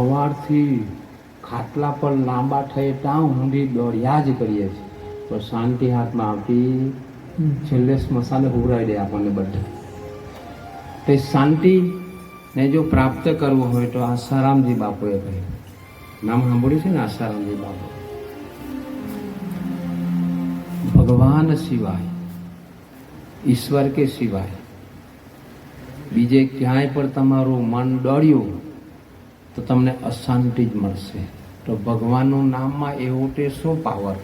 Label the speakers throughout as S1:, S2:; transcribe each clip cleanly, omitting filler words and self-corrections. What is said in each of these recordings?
S1: સવારથી ખાટલા પર લાંબા થયે ત્યાં ઊંધી દોડ્યા જ કરીએ છીએ, તો શાંતિ હાથમાં આવતી છેલ્લે સ્મશાને હુવરાઈ દે આપણને બધા. તે શાંતિને જો પ્રાપ્ત કરવું હોય તો આસારામજી બાપુએ કહ્યું, નામ સાંભળ્યું છે ને આસારામજી બાપુ? ભગવાન સિવાય, ઈશ્વર કે સિવાય બીજે ક્યાંય પણ તમારું મન દોડ્યું તો તમને અશાંતિ જ મળશે. તો ભગવાનનું નામમાં એવું તે શું પાવર,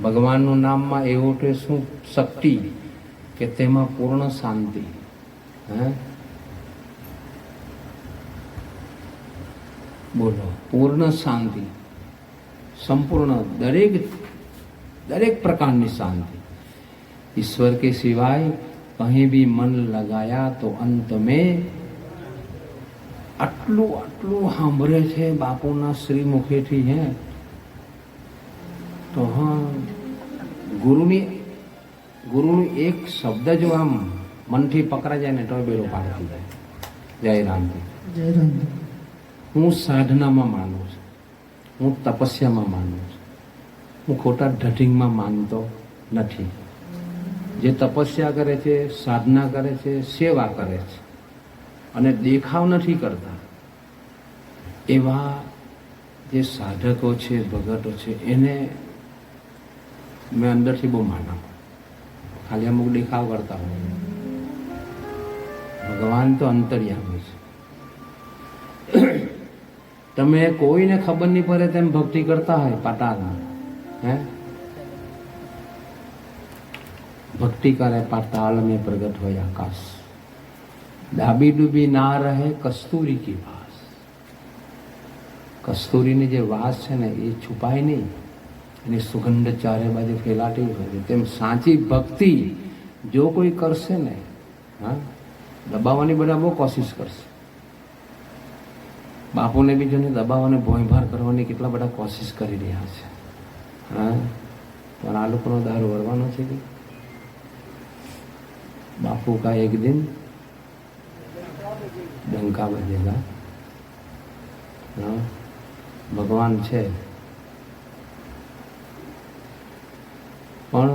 S1: ભગવાનનું નામમાં એવું તે શું શક્તિ કે તેમાં પૂર્ણ શાંતિ. બોલો, પૂર્ણ શાંતિ, સંપૂર્ણ દરેક પ્રકારની શાંતિ. ईश्वर के सिवाय कहीं भी मन लगाया तो अंत में આટલું આટલું સાંભળે છે બાપુના શ્રી મુખેથી. હે તો હા, ગુરુની એક શબ્દ જો આમ મનથી પકડા જાય ને તો બેડો પાર થઈ જાય. જય રામજી, જય રામજી. હું સાધનામાં માનું છું, હું તપસ્યામાં માનું છું, હું ખોટા ઢઢિંગમાં માનતો નથી. જે તપસ્યા કરે છે, સાધના કરે છે, સેવા કરે છે અને દેખાવ નથી કરતા, એવા જે સાધકો છે, ભગતો છે, એને મેં અંદરથી બહુ માનું. ખાલી અમુક દેખાવ કરતા હોય. ભગવાન તો અંતર્યામી છે. તમે કોઈને ખબર નહીં પડે તેમ ભક્તિ કરતા હોય પાતાળમાં, હે ભક્તિ કરે પાતાળ में प्रगट हो आकाश, डाबी डूबी ना રહે કસ્તુરી કી વાસ. કસ્તુરીની જે વાસ છે ને એ છુપાય નહીં, એની સુગંધ ચારે બાજુ ફેલાતી હોય. તેમ સાચી ભક્તિ જો કોઈ કરશે ને, હા, દબાવવાની બધા બહુ કોશિશ કરશે. બાપુને બી જોને દબાવવાને ભોંયભાર કરવાની કેટલા બધા કોશિશ કરી રહ્યા છે. હા, પણ આ લોકોનો દારૂ વળવાનો છે કે बापू का एक दिन डंका बजेगा. भगवान છે પણ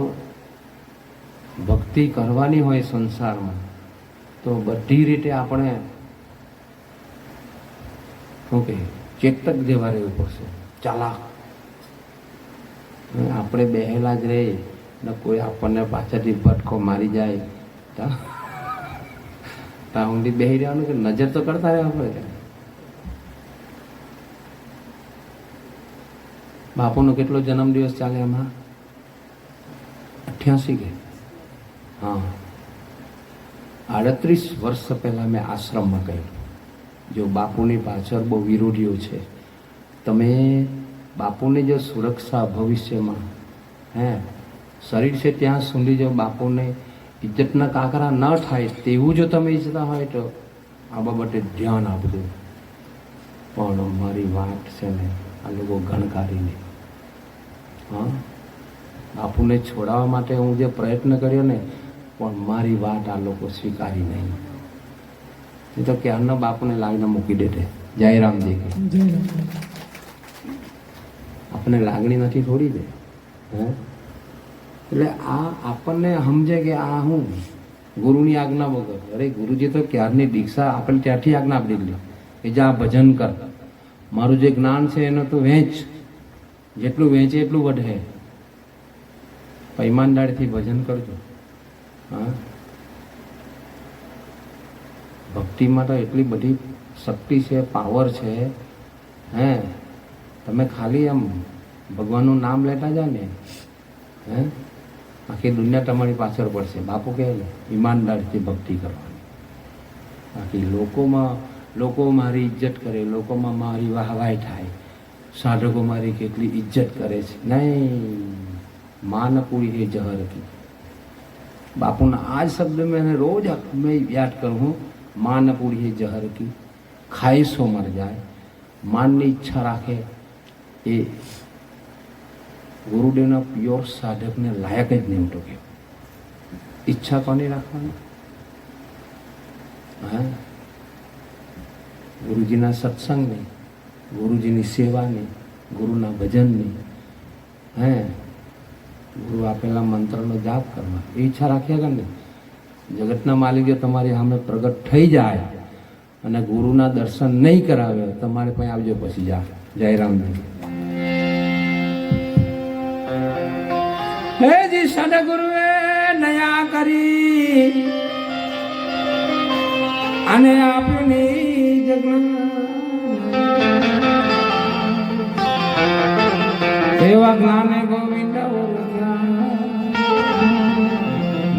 S1: ભક્તિ કરવાની હોય સંસારમાં તો બધી રીતે આપણે શું કહે ચેતક જેવા રહેવું પડશે, ચાલાક. આપણે બેહેલા જ રહે ને કોઈ આપણને પાછળથી ભટકો મારી જાય ત્યાં ઊંધી બેસી રહેવાનું કે નજર તો કરતા રહેવા પડે. બાપુનો કેટલો જન્મદિવસ ચાલે એમાં? 88 કે હા, 38 વર્ષ પહેલા મેં આશ્રમમાં કહ્યું, જો બાપુની પાછળ બહુ વિરોધીઓ છે, તમે બાપુની જો સુરક્ષા ભવિષ્યમાં, હે શરીર છે ત્યાં સુધી જો બાપુને ઇજ્જતના કાંકરા ન થાય તેવું જો તમે ઈચ્છતા હોય તો આ બાબતે ધ્યાન આપજો. પણ મારી વાત છે ને આ લોકો ગણકારીને, હા, બાપુને છોડાવવા માટે હું જે પ્રયત્ન કર્યો ને, પણ મારી વાત આ લોકો સ્વીકારી નહીં. એ તો ક્યારના બાપુને લાવીને મૂકી દેતે. જય રામજી. આપણને લાગણી નથી થોડી દે. હે એટલે આ આપણને સમજે કે આ હું ગુરુની આજ્ઞા વગર. અરે ગુરુજી તો ક્યારની દીક્ષા આપણે ત્યારથી આજ્ઞા આપી દીધી કે જા ભજન કર, મારું જે જ્ઞાન છે એનો તો વેચ, જેટલું વેચે એટલું વધે. ઈમાનદારીથી ભજન કરજો. હા, ભક્તિમાં તો એટલી બધી શક્તિ છે, પાવર છે. હે તમે ખાલી આમ ભગવાનનું નામ લેતા જાઓ ને, હે આખી દુનિયા તમારી પાછળ પડશે. બાપુ કહે ને ઈમાનદારીથી ભક્તિ કરવાની. બાકી લોકો મારી ઇજ્જત કરે, લોકોમાં મારી વાહવાઈ થાય, સાધકો મારી કેટલી ઇજ્જત કરે છે. નહીં, માન પૂરી હે જહર કી. બાપુના આ જ શબ્દ મેં રોજ મેં યાદ કરું હું, માન પૂરી હે જહર કી, ખાઈશો મર જાય. માનની ઈચ્છા રાખે એ ગુરુદેવના પ્યોર સાધકને લાયક જ નહીં. તો કે ઈચ્છા કોની રાખવાની? હા, ગુરુજીના સત્સંગની, ગુરુજીની સેવાની, ગુરુના ભજનની, હે ગુરુ આપેલા મંત્રનો જાપ કરવા, એ ઈચ્છા રાખ્યા કે નહીં? જગતના માલિક જો તમારી સામે પ્રગટ થઈ જાય અને ગુરુના દર્શન નહીં કરાવે, તમારે પાસે આવજો પછી જા. જય રામજી. હે જી સદગુરુએ નયા કરી અને આપની જગત એવા જ્ઞાને ગોવિંદ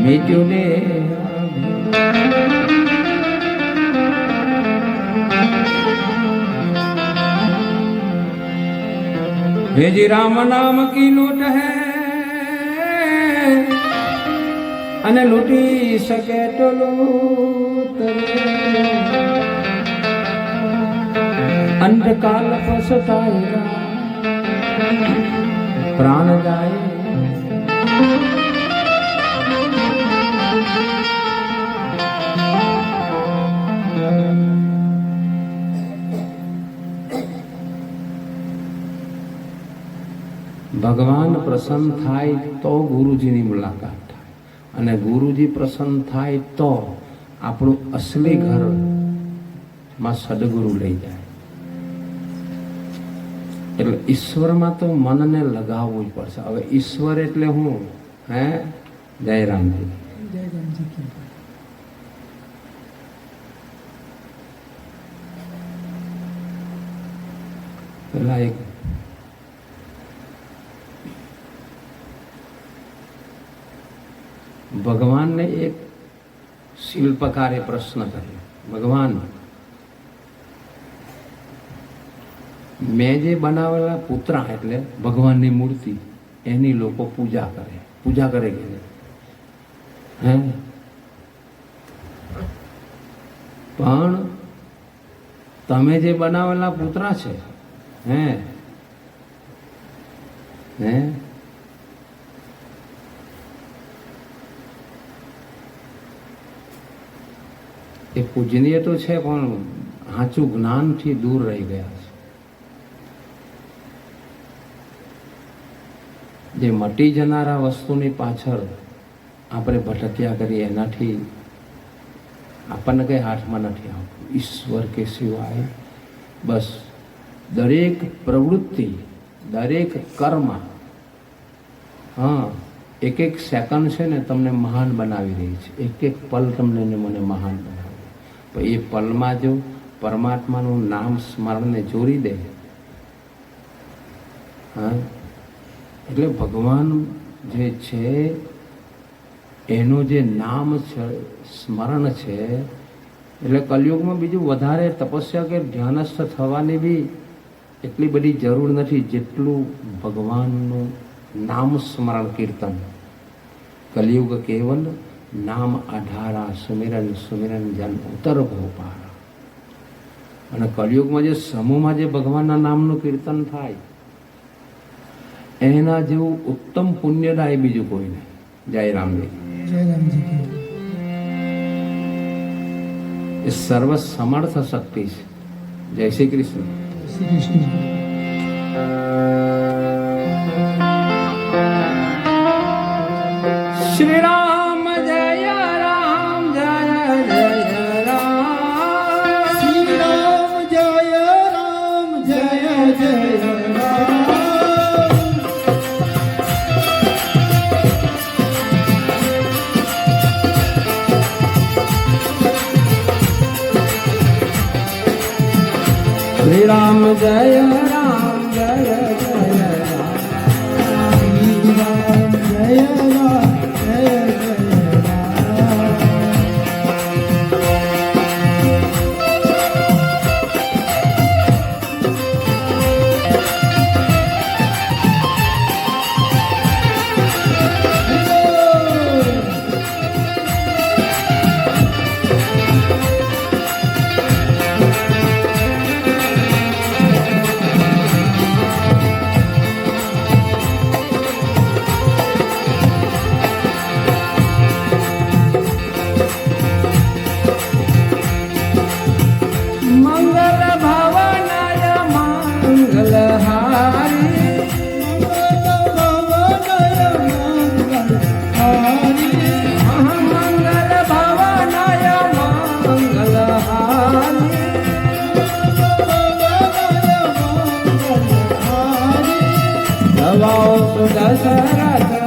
S1: મીટ્યું ને भेजी राम नाम की लूट है अने लूटी सके तो लूट अंधकाल पछताएगा प्राण जाए. ભગવાન પ્રસન્ન થાય તો ગુરુજીની મુલાકાત થાય, અને ગુરુજી પ્રસન્ન થાય તો આપણું અસલી ઘરમાં સદગુરુ લઈ જાય. એટલે ઈશ્વરમાં તો મનને લગાવવું જ પડશે. હવે ઈશ્વર એટલે હું, હે જય રામજી. પેલા એક ભગવાનને એક શિલ્પકારે પ્રશ્ન કર્યો, ભગવાન મેં જે બનાવેલા પુતળા એટલે ભગવાનની મૂર્તિ, એની લોકો પૂજા કરે કે હે, પણ તમે જે બનાવેલા પુતળા છે હે હે એ પૂજનીય તો છે, પણ સાચું જ્ઞાનથી દૂર રહી ગયા છે. જે મટી જનારા વસ્તુની પાછળ આપણે ભટક્યા કરીએ, એનાથી આપણને કંઈ હાથમાં નથી આવતું. ઈશ્વર કે સિવાય બસ દરેક પ્રવૃત્તિ, દરેક કર્મ, હા એક એક સેકન્ડ છે ને તમને મહાન બનાવી રહી છે. એક એક પલ તમને ને મને મહાન બનાવી. તો એ પલમાં જો પરમાત્માનું નામ સ્મરણને જોડી દે, હા એટલે ભગવાન જે છે એનું જે નામ છે, સ્મરણ છે, એટલે કલયુગમાં બીજું વધારે તપસ્યા કે ધ્યાનસ્થ થવાની બી એટલી બધી જરૂર નથી જેટલું ભગવાનનું નામ સ્મરણ કીર્તન. કલયુગ કેવલ નામ આધારા સુમિરન સુમિરન જન ઉતર ભોપારા. અને કલયુગમાં જે સમૂહમાં જે ભગવાનના નામનું કીર્તન થાય એના જેવું ઉત્તમ પુણ્યદાય બીજું કોઈ નહીં. જય રામજી.
S2: જય રામજી.
S1: એ સર્વ સમર્થ શક્તિ છે. જય શ્રી કૃષ્ણ.
S2: શ્રી કૃષ્ણ.
S1: શ્રી રામ જય રામ જય જય રામ.
S2: શ્રી રામ જય રામ જય જય રામ.
S1: શ્રી રામ જય રામ જય જય રામ.
S2: શ્રી રામ જય રામ જય જય રામ.
S1: દશરથ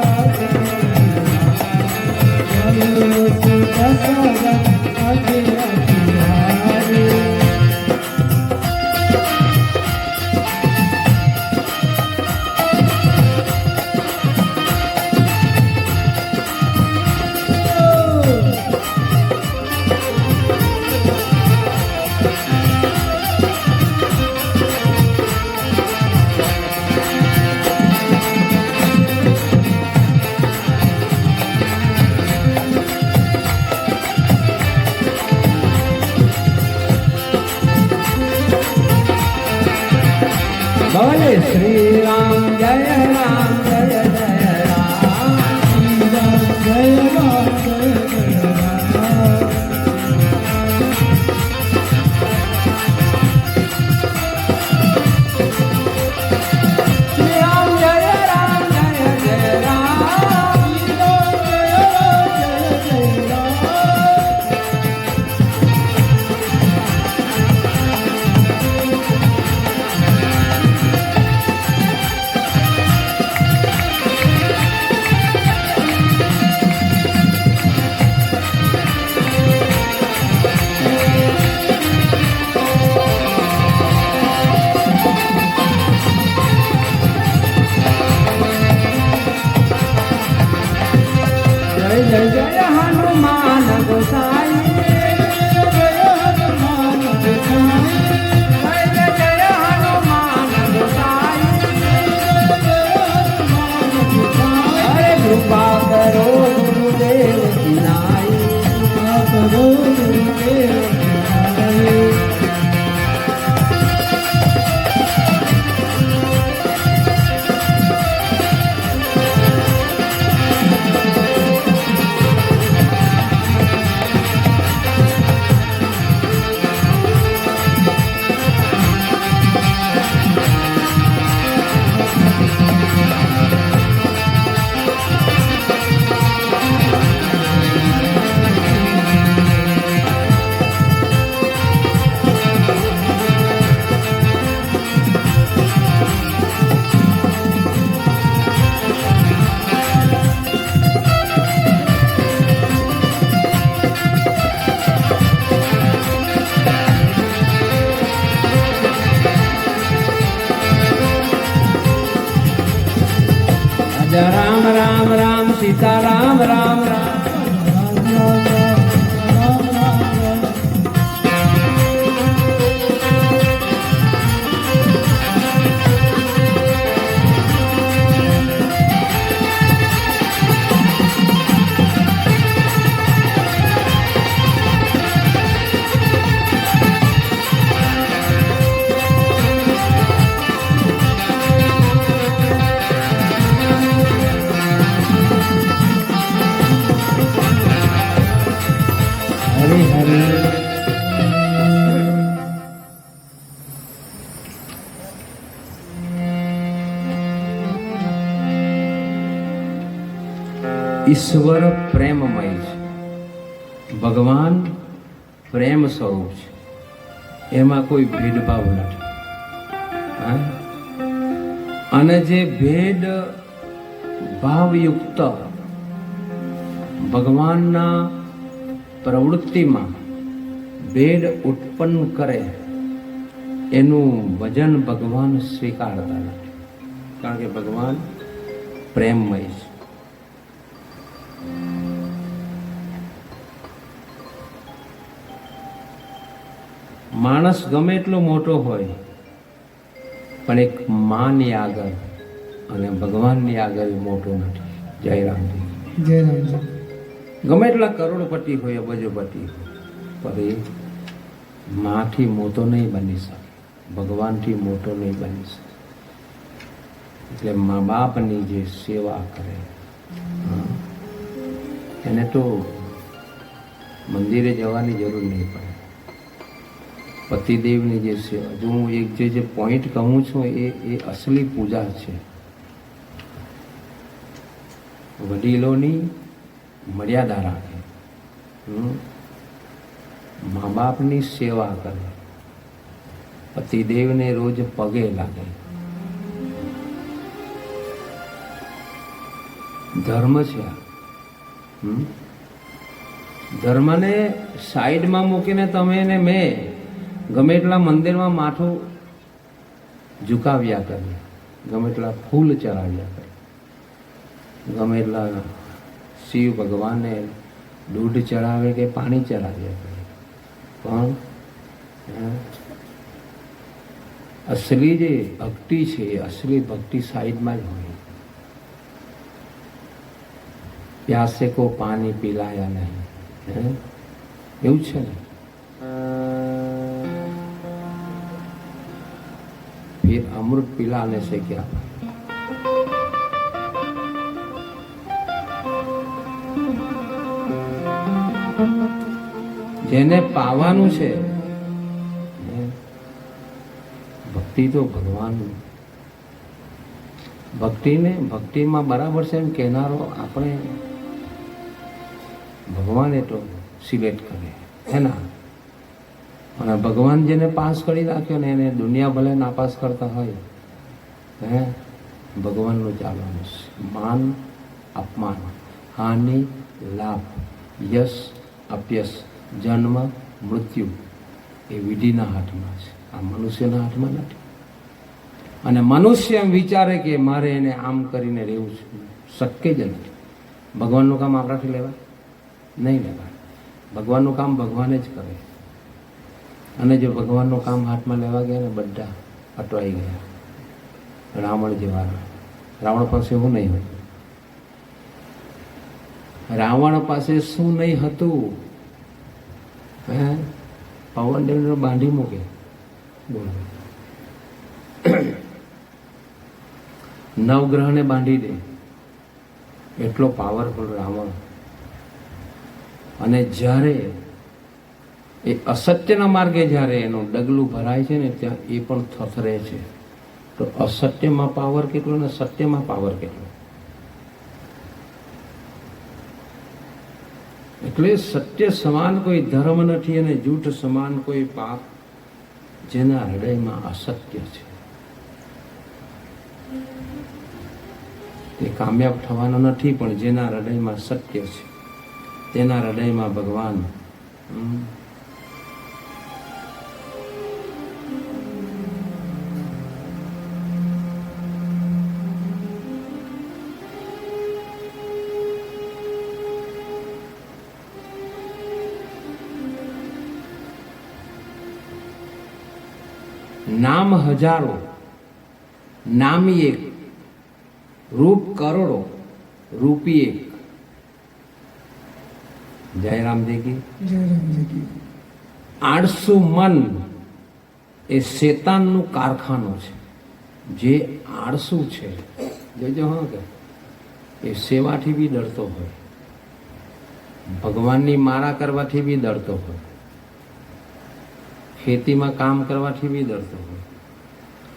S1: બોલે શ્રી રામ જય રામ જય જય રામ
S2: જય રામ જય જય રામ
S1: શ્રી રામ જય રામ જય જય રામ જય જય જય હનુમાન ગોસાઈ જય હનુમાન ગોસાઈ જય જય હનુમાન ગોસાઈ હરે કૃપા કરો ગુરુદેવ કિનાઈ
S2: કરો ગુરુદેવ કિનાઈ
S1: રામ રામ રામ સીતા રામ રામ રામ હરે હરે ઈશ્વર પ્રેમમય છે, ભગવાન પ્રેમ સ્વરૂપ છે, એમાં કોઈ ભેદભાવ નથી. હા? અને જે ભેદ ભાવયુક્ત ભગવાનના પ્રવૃત્તિમાં ભેદ ઉત્પન્ન કરે એનું ભજન ભગવાન સ્વીકારતા નથી, કારણ કે ભગવાન પ્રેમમય છે. માણસ ગમે એટલો મોટો હોય પણ એક માની આગળ અને ભગવાનની આગળ મોટો નથી. જય રામજી.
S2: જય રામજી.
S1: ગમે એટલા કરોડપતિ હોય, અબજોપતિ હોય, પણ એ માથી મોટો નહીં બની શકે, ભગવાનથી મોટો નહીં બની શકે. એટલે મા બાપની જે સેવા કરે એને તો મંદિરે જવાની જરૂર નહીં પડે. પતિદેવની જે સેવા, જો હું એક જે પોઈન્ટ કહું છું એ અસલી પૂજા છે. વડીલોની મર્યાદા રાખે, મા બાપની સેવા કરે, પતિદેવને રોજ પગે લાગે, ધર્મ છે આ. ધર્મને સાઈડમાં મૂકીને તમે ને મેં ગમે એટલા મંદિરમાં માથું ઝુકાવ્યા કરીએ, ગમે એટલા ફૂલ ચડાવ્યા કરીએ, ગમે એટલા શિવ ભગવાનને દૂધ ચડાવે કે પાણી ચડાવ્યા કરીએ, પણ અસલી જે ભક્તિ છે એ અસલી ભક્તિ સાઈડમાં જ હોય. પ્યાસે કો પાણી પીલાયા નહીં, એવું છે ને. फिर अमृत पिलाने से क्या? જેને પાવાનું છે ભક્તિ તો ભગવાન. ભક્તિમાં બરાબર છે એમ કહેનારો આપણે ભગવાન એ તો સિલેક્ટ કરે હે ના. અને ભગવાન જેને પાસ કરી રાખ્યો ને એને દુનિયા ભલે નાપાસ કરતા હોય, ભગવાનનું ચાલવાનું છે. માન અપમાન, હાનિ લાભ, યશ અપયશ, જન્મ મૃત્યુ એ વિધિના હાથમાં છે, આ મનુષ્યના હાથમાં નથી. અને મનુષ્ય એમ વિચારે કે મારે એને આમ કરીને રહેવું છે, શક્ય જ નથી. ભગવાનનું કામ આપણાથી લેવાય નહીં, લેવાય. ભગવાનનું કામ ભગવાન જ કરે. અને જો ભગવાનનું કામ હાથમાં લેવા ગયા ને બધા અટવાઈ ગયા. રાવણ જેવા. રાવણ પાસે શું નહીં હતું? રાવણ પાસે શું નહીં હતું? પવનદેવને બાંધી મૂકે. નવગ્રહને બાંધી દે, એટલો પાવરફુલ રાવણ. અને જ્યારે એ અસત્યના માર્ગે જ્યારે એનું ડગલું ભરાય છે ને ત્યાં એ પણ થથરે છે. તો અસત્યમાં પાવર કેટલો ને સત્યમાં પાવર કેટલો? એટલે સત્ય સમાન કોઈ ધર્મ નથી અને જૂઠ સમાન કોઈ પાપ, જેના હૃદયમાં અસત્ય છે તે કામયાબ થવાનો નથી. પણ જેના હૃદયમાં સત્ય છે, તેના હૃદયમાં ભગવાન. નામ હજારો, નામી એક, રૂપ કરોડો, રૂપી એક. જયરામજી કી. આળસુ મન એ શેતાનનું કારખાનું છે. જે આળસુ છે, જોજો હા, કે એ સેવાથી બી ડરતો હોય, ભગવાનની માળા કરવાથી બી ડરતો હોય, ખેતીમાં કામ કરવાથી બી ડરતો હોય,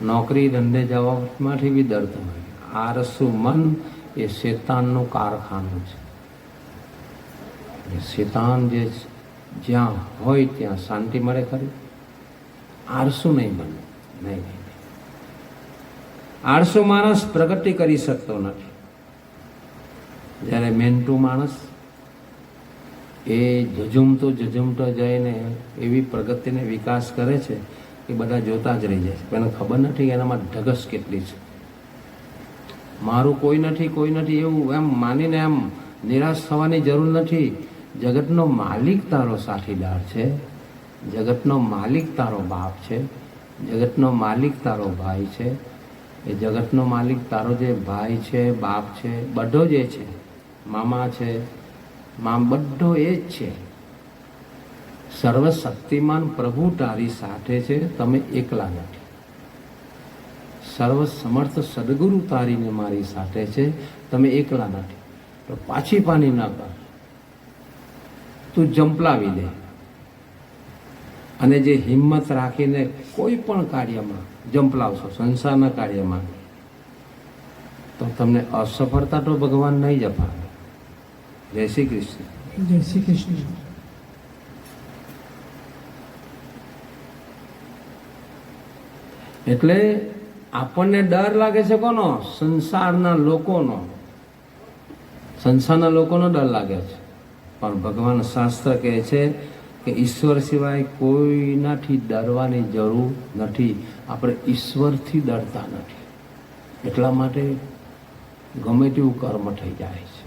S1: નોકરી ધંધે જવામાંથી બી ડરતો હોય. આળસુ મન એ શેતાનનું કારખાનું છે. શેતાન જે જ્યાં હોય ત્યાં શાંતિ મળે ખરી? આળસુ નહીં બને, નહીં. આળસુ માણસ પ્રગતિ કરી શકતો નથી. જ્યારે મહેનતુ માણસ એ જજુમતો જઈને એવી પ્રગતિને વિકાસ કરે છે કે બધા જોતા જ રહી જાય છે. એને ખબર નથી કે એનામાં ઢગસ કેટલી છે. મારું કોઈ નથી એવું એમ માનીને એમ નિરાશ થવાની જરૂર નથી. જગતનો માલિક તારો સાથીદાર છે, જગતનો માલિક તારો બાપ છે, જગતનો માલિક તારો ભાઈ છે. એ જગતનો માલિક તારો જે ભાઈ છે, બાપ છે, બધો જે છે, મામા છે, બધો એ જ છે. સર્વશક્તિમાન પ્રભુ તારી સાથે છે, તમે એકલા નથી. સર્વ સમર્થ સદગુરુ તારીને મારી સાથે છે, તમે એકલા નથી. તો પાછી પાની ના કર, તું જંપલાવી દે. અને જે હિંમત રાખીને કોઈ પણ કાર્યમાં જંપલાવશો, સંસારના કાર્યમાં, તો તમને અસફળતા તો ભગવાન નહીં જ અપાવે. જય શ્રી કૃષ્ણ.
S2: જય શ્રી કૃષ્ણ.
S1: એટલે આપણને ડર લાગે છે કોનો? સંસારના લોકોનો. સંસારના લોકોનો ડર લાગે છે, પણ ભગવાન શાસ્ત્ર કહે છે કે ઈશ્વર સિવાય કોઈનાથી ડરવાની જરૂર નથી. આપણે ઈશ્વરથી ડરતા નથી, એટલા માટે ગમે તેવું કર્મ થઈ જાય છે.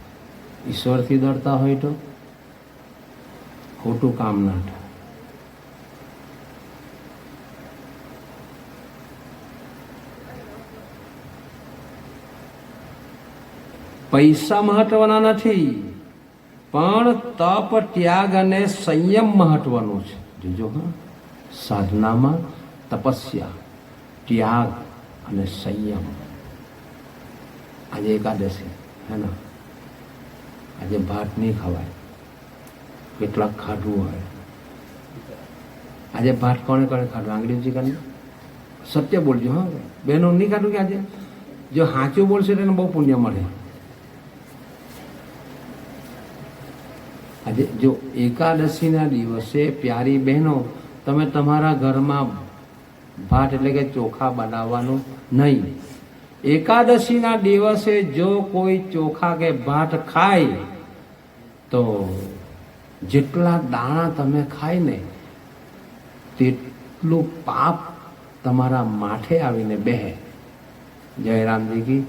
S1: ઈશ્વરથી ડરતા હોય તો ખોટું કામ ના થાય. પૈસા મહત્વના નથી, પણ તપ, ત્યાગ અને સંયમ મહત્વનું છે. જોજો હા, સાધનામાં તપસ્યા, ત્યાગ અને સંયમ. આજે એકાદશી હે ને, આજે ભાત નહીં ખવાય, કેટલાક ખાધું હોય. આજે ભાત કોણે કોણે ખાધું? આંગળીજી કરીને સત્ય બોલજો હા, બહેનો નહીં ખાધું કે આજે? જો સાચું બોલશે તો એને બહુ પુણ્ય મળે. આજે જો એકાદશીના દિવસે પ્યારી બહેનો, તમે તમારા ઘરમાં ભાત એટલે કે ચોખા બનાવવાનું નહીં. એકાદશીના દિવસે જો કોઈ ચોખા કે ભાત ખાય તો જેટલા દાણા તમે ખાય ને તેટલું પાપ તમારા માથે આવીને બેહે. જય રામજી કી.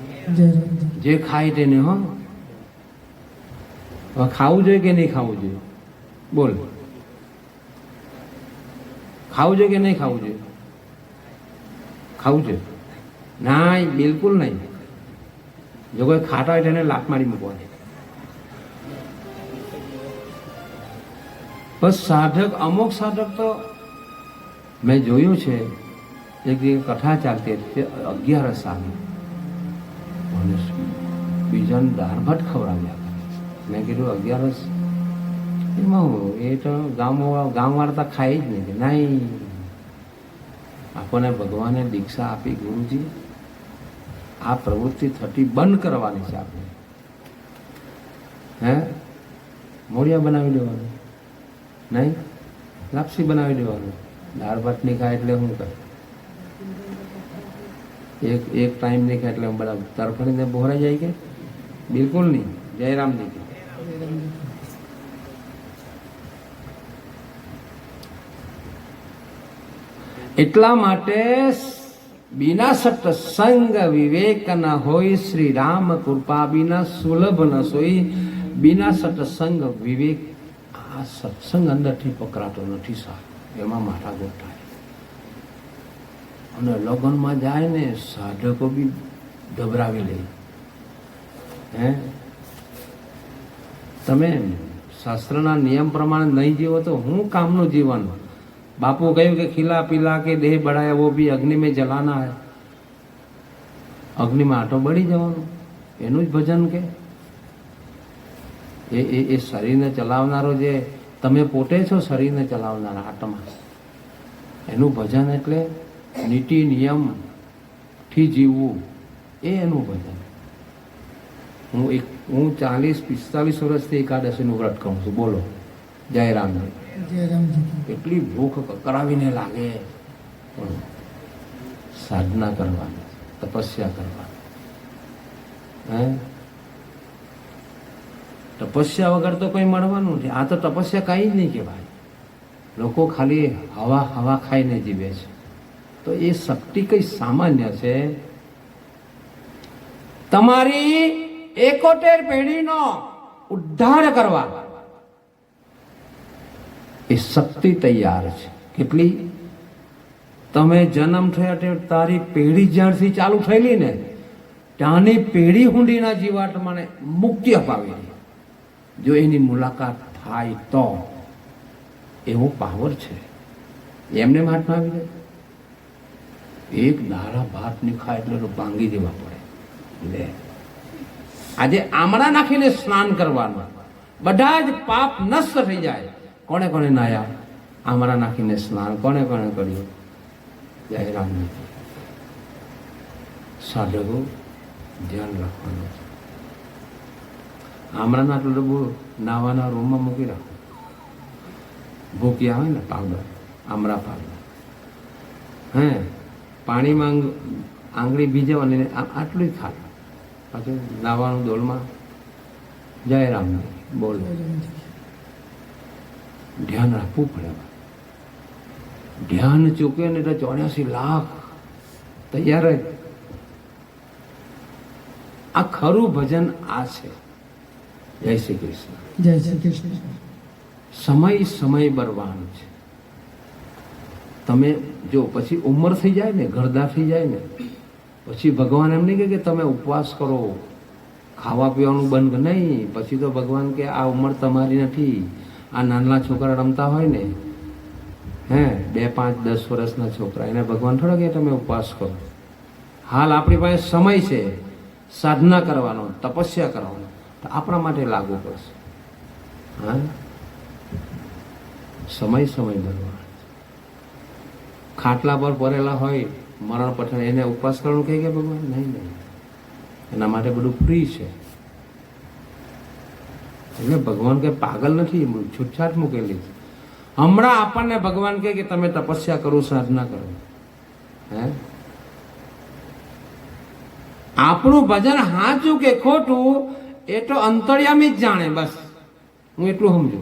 S1: જે ખાય તેને હો. હવે ખાવું જોઈએ કે નહીં ખાવું જોઈએ? બોલ, ખાવું જોઈએ કે નહીં ખાવું જોઈએ? ખાવું જોઈએ? ના, બિલકુલ નહીં. જો કોઈ ખાતા હોય તેને લાત મારી મૂકવાની. બસ સાધક, અમુક સાધક તો મેં જોયું છે, એક કથા ચાલતી હતી, 11 આવી અને બીજાને દાળ ભાત ખવડાવ્યા. મેં કીધું 11 એમાં એ તો ગામવાળા તો ખાય જ નહીં. નહીં, આપણને ભગવાને દીક્ષા આપી, ગુરુજી આ પ્રવૃત્તિ થતી બંધ કરવાની છે. આપણે હે મોડિયા બનાવી દેવાનું નહીં, લાપસી બનાવી દેવાનું. દાળ ભાત નહીં ખાય એટલે શું કરે? એક ટાઈમ નહીં ખાય એટલે બધા તરફડીને બોહરાઈ જાય કે? બિલકુલ નહીં. જય રામજી. એટલા માટે બિના સત્સંગ વિવેક ન હોય, શ્રી રામ કૃપા બિના સુલભ ન સોઈ. બિના સત્સંગ વિવેક, આ સત્સંગ અંદરથી પકડાતો નથી સાહેબ, એમાં માથાકૂટ થાય. અને લગ્નમાં જાય ને સાધકો બી ગભરાવી લે. હે, તમે શાસ્ત્રના નિયમ પ્રમાણે નહીં જીવો તો હું કામનું જીવન? બાપુ કહ્યું કે ખીલા પીલા કે દેહ બઢાયા वो भी अग्नि में जलाना है. અગ્નિમાં આટો બળી જવાનું, એનું જ ભજન કે? એ શરીરને ચલાવનારો જે તમે પોતે છો, શરીરને ચલાવનારા આત્મા, એનું ભજન એટલે નીતિ નિયમથી જીવવું, એ એનું ભજન. હું 40-45 વર્ષથી એકાદશીનું વ્રત કરું છું. બોલો જય રામજી. એટલી ભૂખ કરાવીને લાગે, પણ સાધના કરવાની, તપસ્યા કરવાની. હે, તપસ્યા વગર તો કંઈ મળવાનું નથી. આ તો તપસ્યા કંઈ જ નહીં કહેવાય. લોકો ખાલી હવા ખાઈને જીવે છે. તો એ શક્તિ કઈ સામાન્ય છે? તમારી 71 પેઢીનો ઉદ્ધાર કરવા એ શક્તિ તૈયાર છે. કેટલી? તમે જન્મ થયા તારી પેઢી જ્યારથી ચાલુ થયેલી ને, ત્યાંની પેઢી હુંડીના જીવાત્માને મુક્તિ અપાવી. જો એની મુલાકાત થાય તો એવો પાવર છે. એમને હાથમાં આવી જાય. એક દાડા ભાત નહીં ખાય એટલે તો ભાંગી દેવા પડે. લે, આજે આમળા નાખીને સ્નાન કરવાનું, બધા જ પાપ નષ્ટ થઈ જાય. કોને કોને નાયા? આમળા નાખીને સ્નાન કોને કોને કર્યું? જય રામ. સાધકો ધ્યાન રાખવાનું છે. આમળાના આટલું બહુ નાવાના રૂમમાં મૂકી રાખો. ભૂકી આવે ને પાવડર, આમળા પાવડર, હે પાણીમાં આંગળી ભીજવાની, આટલું જ ખાય. પાછું નાવાનું ડોલમાં જય રામ બોલો. ધ્યાન રાખવું પડે. ધ્યાન ચૂકે ને તો 84 લાખ તૈયાર જ. આ ખરું ભજન આ છે. જય શ્રી કૃષ્ણ.
S2: જય શ્રી કૃષ્ણ.
S1: સમય સમય બરવાન છે. તમે જો પછી ઉંમર થઈ જાય ને, ઘરદાર થઈ જાય ને, પછી ભગવાન એમ નહીં કહે કે તમે ઉપવાસ કરો, ખાવા પીવાનું બંધ નહીં. પછી તો ભગવાન કે આ ઉંમર તમારી નથી. આ નાના છોકરા રમતા હોય ને, 2, 5, 10 વર્ષના છોકરા, એને ભગવાન થોડા કે તમે ઉપવાસ કરો. હાલ આપણી પાસે સમય છે સાધના કરવાનો, તપસ્યા કરવાનો, તો આપણા માટે લાગુ પડશે. હા, સમય સમય બરવાન. ખાટલા પર પડેલા હોય મરણ પઠાણ, એને ઉપવાસ કરવાનું કહે કે ભગવાન? નહીં. એના માટે બધું ફ્રી છે. એટલે ભગવાન કે પાગલ નથી, છૂટછાટ મૂકેલી છે. હમણાં આપણને ભગવાન કહે કે તમે તપસ્યા કરો, સાધના કરો. આપણું ભજન સાચું કે ખોટું એ તો અંતર્યામી જ જાણે. બસ હું એટલું સમજુ.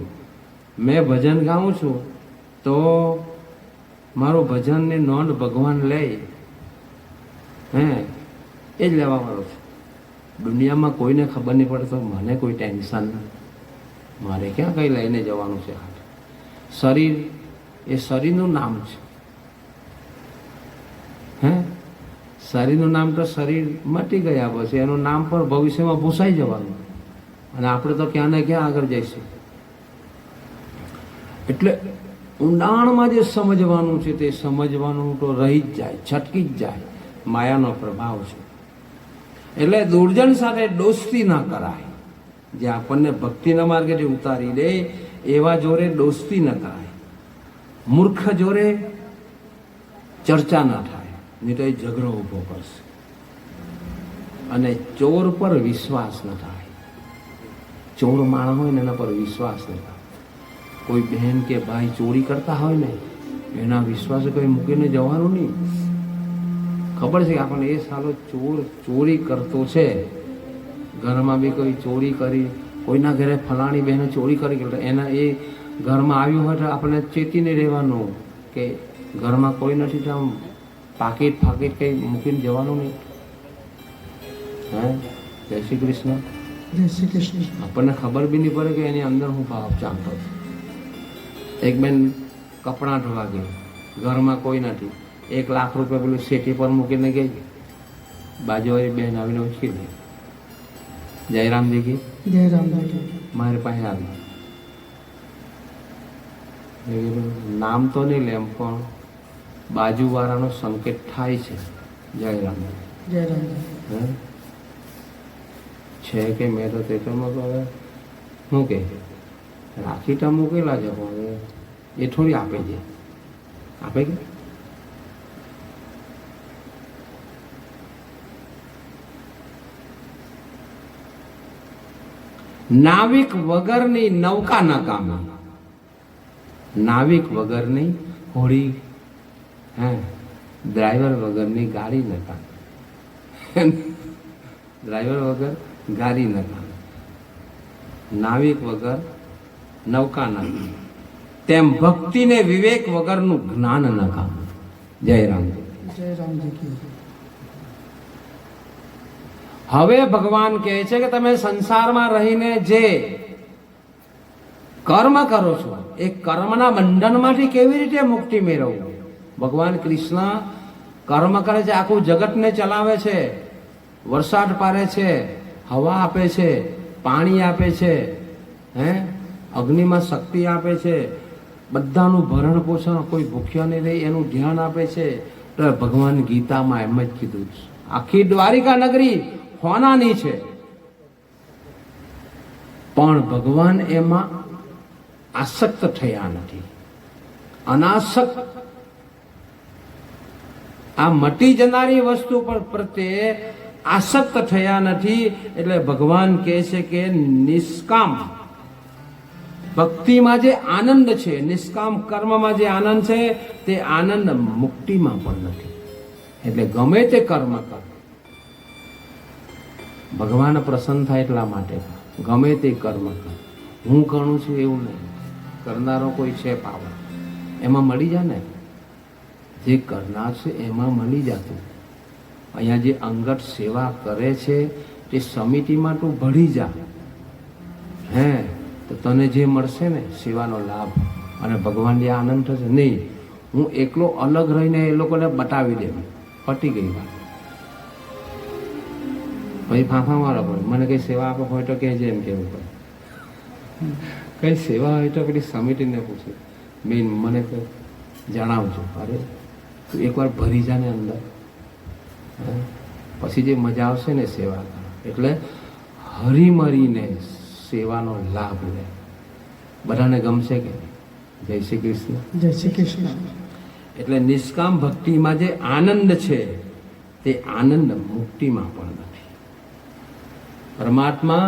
S1: મેં ભજન ગાઉં છું તો મારું ભજનની નોંધ ભગવાન લે, એ જ લેવા વાળો છું. દુનિયામાં કોઈને ખબર નહીં પડે તો મને કોઈ ટેન્શન નથી. મારે ક્યાં કંઈ લઈને જવાનું છે? શરીર એ શરીરનું નામ છે. શરીરનું નામ તો શરીર મટી ગયા પછી એનું નામ પણ ભવિષ્યમાં ભૂસાઈ જવાનું, અને આપણે તો ક્યાં ને ક્યાં આગળ જઈશું. એટલે ઊંડાણમાં જે સમજવાનું છે તે સમજવાનું તો રહી જ જાય, છટકી જ જાય. માયાનો પ્રભાવ છે. એટલે દુર્જન સાથે દોસ્તી ના કરાય. જે આપણને ભક્તિના માર્ગે ઉતારી દે એવા જોડે દોસ્તી ન કરાય. મૂર્ખ જોડે ચર્ચા ના થાય, નહીં તો એ ઝઘડો ઊભો કરશે. અને ચોર પર વિશ્વાસ ન થાય. ચોર માણસ હોય ને એના પર વિશ્વાસ ન થાય. કોઈ બહેન કે ભાઈ ચોરી કરતા હોય ને એના વિશ્વાસે કોઈ મૂકીને જવાનું નહીં. ખબર છે કે આપણને એ સાલો ચોરી કરતો છે. ઘરમાં બી કોઈ ચોરી કરી, કોઈના ઘરે ફલાણી બહેને ચોરી કરી, એના એ ઘરમાં આવ્યું હોય તો આપણે ચેતીને રહેવાનું કે ઘરમાં કોઈ નથી તો આમ પાકીટ કંઈ મૂકીને જવાનું નહીં. જય શ્રી કૃષ્ણ.
S2: જય શ્રી કૃષ્ણ.
S1: આપણને ખબર બી નહીં પડે કે એની અંદર હું ભાવ ચાલતો છે. એક બેન કપડાં ધોવા ગઈ, ઘરમાં કોઈ નથી, 1 લાખ રૂપિયા પેલું સેટી પર મૂકીને ગઈ. બાજુવાળી બેન આવીને ઉચકી ગઈ. જયરામજી કી
S2: જય રામજી.
S1: મારી પાસે આવી. નામ તો નહીં લેમ પણ બાજુવાળાનો સંકેત થાય છે. જયરામ
S2: જય રામજી.
S1: છે કે મેં તો તે તો હવે શું કે રાખી તો મૂકેલા છે, પણ એ થોડી આપે છે. આપે કે નાવિક વગરની નૌકા નકામી, નાવિક વગરની હોડી, ડ્રાઈવર વગરની ગાડી નકામી. ડ્રાઈવર વગર ગાડી નકામી, નાવિક વગર નૌકા નકામી. તેમ ભક્તિને વિવેક વગરનું જ્ઞાન નકામી. જય રામજી.
S2: જય રામજી.
S1: હવે ભગવાન કહે છે કે તમે સંસારમાં રહીને જે કર્મ કરો છો એ કર્મના બંધનમાંથી કેવી રીતે મુક્તિ મેળવવું. ભગવાન કૃષ્ણ કર્મ કરે છે, આખું જગતને ચલાવે છે, વરસાદ પાડે છે, હવા આપે છે, પાણી આપે છે, અગ્નિમાં શક્તિ આપે છે, બધાનું ભરણ પોષણ, કોઈ ભૂખ્યા નહીં રહે એનું ધ્યાન આપે છે. તો ભગવાન ગીતામાં એમ જ કીધું છે આખી દ્વારિકા નગરી હોનાની છે, પણ ભગવાન એમાં આસક્ત થયા નથી. અનાસક્ત, આ મટી જનારી વસ્તુ પર પ્રત્યે આસક્ત થયા નથી. એટલે ભગવાન કહે છે કે નિષ્કામ ભક્તિમાં જે આનંદ છે, નિષ્કામ કર્મમાં જે આનંદ છે તે આનંદ મુક્તિમાં પણ નથી. એટલે ગમે તે કર્મ કર, ભગવાન પ્રસન્ન થાય એટલા માટે. ગમે તે કર્મ કર. હું કરું છું એવું નહીં, કરનારો કોઈ છે પાવર, એમાં મળી જાય ને. જે કરનાર છે એમાં મળી જતું. અહીંયા જે અંગત સેવા કરે છે તે સમિતિમાં તું ભળી જા, હે તો તને જે મળશે ને સેવાનો લાભ અને ભગવાન જે આનંદ થશે. નહીં હું એકલો અલગ રહીને એ લોકોને બતાવી દે, પટી ગઈ વાત. પછી ફાંફા મારો પડે, મને કઈ સેવા આપે હોય તો કહેજે એમ કહેવું પડે. કઈ સેવા હોય તો પેલી સમિતિને પૂછે, મેન મને કંઈ જણાવજો. અરે તું એકવાર ભરી જા ને અંદર, પછી જે મજા આવશે ને સેવા કરો. એટલે હરીમરીને સેવાનો લાભ લે. બધાને ગમશે કે નહીં? જય શ્રી કૃષ્ણ.
S2: જય શ્રી કૃષ્ણ.
S1: એટલે નિષ્કામ ભક્તિમાં જે આનંદ છે તે આનંદ મુક્તિમાં પણ નથી. પરમાત્મા